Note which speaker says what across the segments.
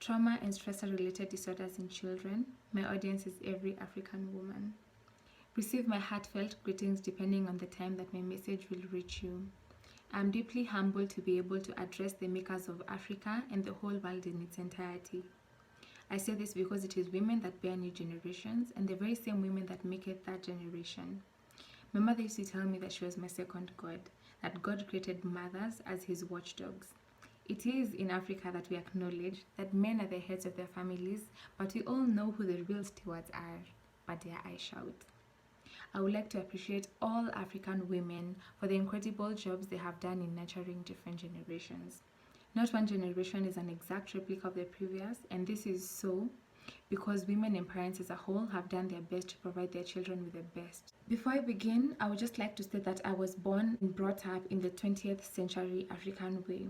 Speaker 1: Trauma and stressor related disorders in children. My audience is every African woman. Receive my heartfelt greetings depending on the time that my message will reach you. I am deeply humbled to be able to address the makers of Africa and the whole world in its entirety. I say this because it is women that bear new generations and the very same women that make it that generation. My mother used to tell me that she was my second God, that God created mothers as his watchdogs. It is in Africa that we acknowledge that men are the heads of their families, but we all know who the real stewards are, but dare I shout. I would like to appreciate all African women for the incredible jobs they have done in nurturing different generations. Not one generation is an exact replica of the previous, and this is so because women and parents as a whole have done their best to provide their children with the best. Before I begin, I would just like to state that I was born and brought up in the 20th century African way.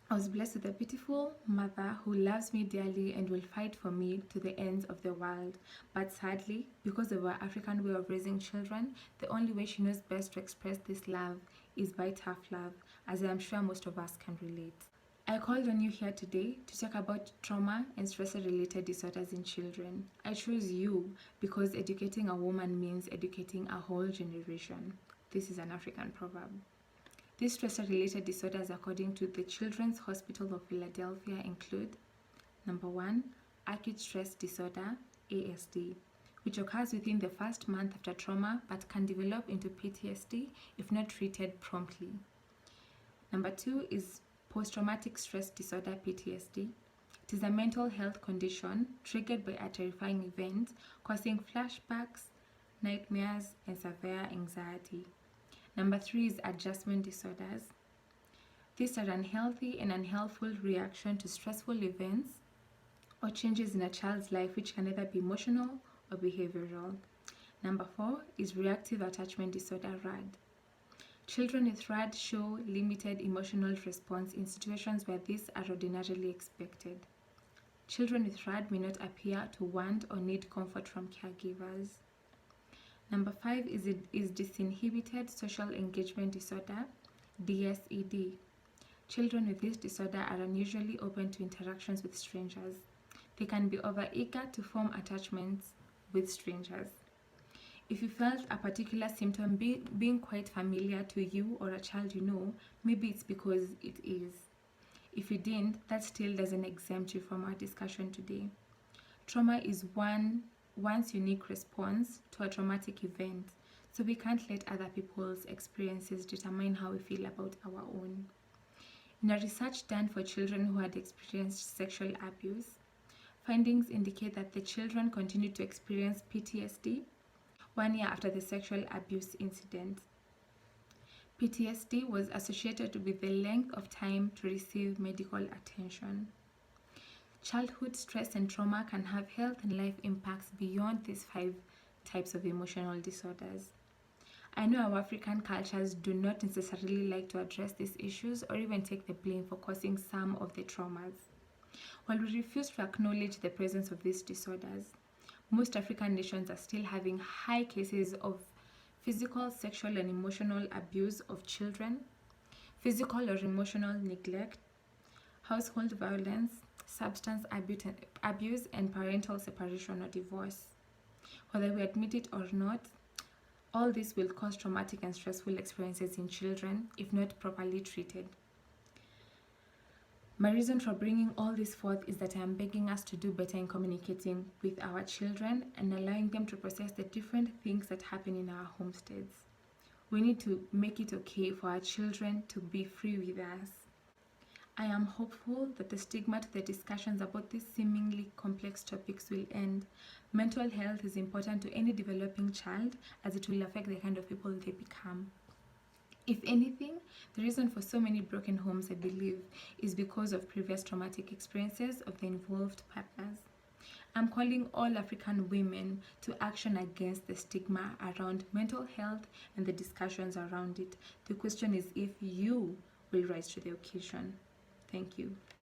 Speaker 1: I was blessed with a beautiful mother who loves me dearly and will fight for me to the ends of the world. But sadly, because of our African way of raising children, the only way she knows best to express this love is by tough love, as I am sure most of us can relate. I called on you here today to talk about trauma and stressor-related disorders in children. I chose you because educating a woman means educating a whole generation. This is an African proverb. These stressor-related disorders, according to the Children's Hospital of Philadelphia, include: number 1, acute stress disorder, ASD, which occurs within the first month after trauma but can develop into PTSD if not treated promptly. Number 2 is post-traumatic stress disorder, PTSD. It is a mental health condition triggered by a terrifying event causing flashbacks, nightmares, and severe anxiety. Number 3 is adjustment disorders. These are unhealthy and unhelpful reaction to stressful events or changes in a child's life which can either be emotional or behavioral. Number 4 is reactive attachment disorder, RAD. Children with RAD show limited emotional response in situations where these are ordinarily expected. Children with RAD may not appear to want or need comfort from caregivers. Number 5 is disinhibited social engagement disorder, DSED. Children with this disorder are unusually open to interactions with strangers. They can be overeager to form attachments with strangers. If you felt a particular symptom being quite familiar to you or a child you know, maybe it's because it is. If you didn't, that still doesn't exempt you from our discussion today. Trauma is one's unique response to a traumatic event, so we can't let other people's experiences determine how we feel about our own. In a research done for children who had experienced sexual abuse, findings indicate that the children continued to experience PTSD 1 year after the sexual abuse incident. PTSD was associated with the length of time to receive medical attention. Childhood stress and trauma can have health and life impacts beyond these 5 types of emotional disorders. I know our African cultures do not necessarily like to address these issues or even take the blame for causing some of the traumas. While we refuse to acknowledge the presence of these disorders, most African nations are still having high cases of physical, sexual, and emotional abuse of children, physical or emotional neglect, household violence, substance abuse, and parental separation or divorce. Whether we admit it or not, all this will cause traumatic and stressful experiences in children if not properly treated. My reason for bringing all this forth is that I am begging us to do better in communicating with our children and allowing them to process the different things that happen in our homesteads. We need to make it okay for our children to be free with us. I am hopeful that the stigma to the discussions about these seemingly complex topics will end. Mental health is important to any developing child as it will affect the kind of people they become. If anything, the reason for so many broken homes, I believe, is because of previous traumatic experiences of the involved partners. I'm calling all African women to action against the stigma around mental health and the discussions around it. The question is if you will rise to the occasion. Thank you.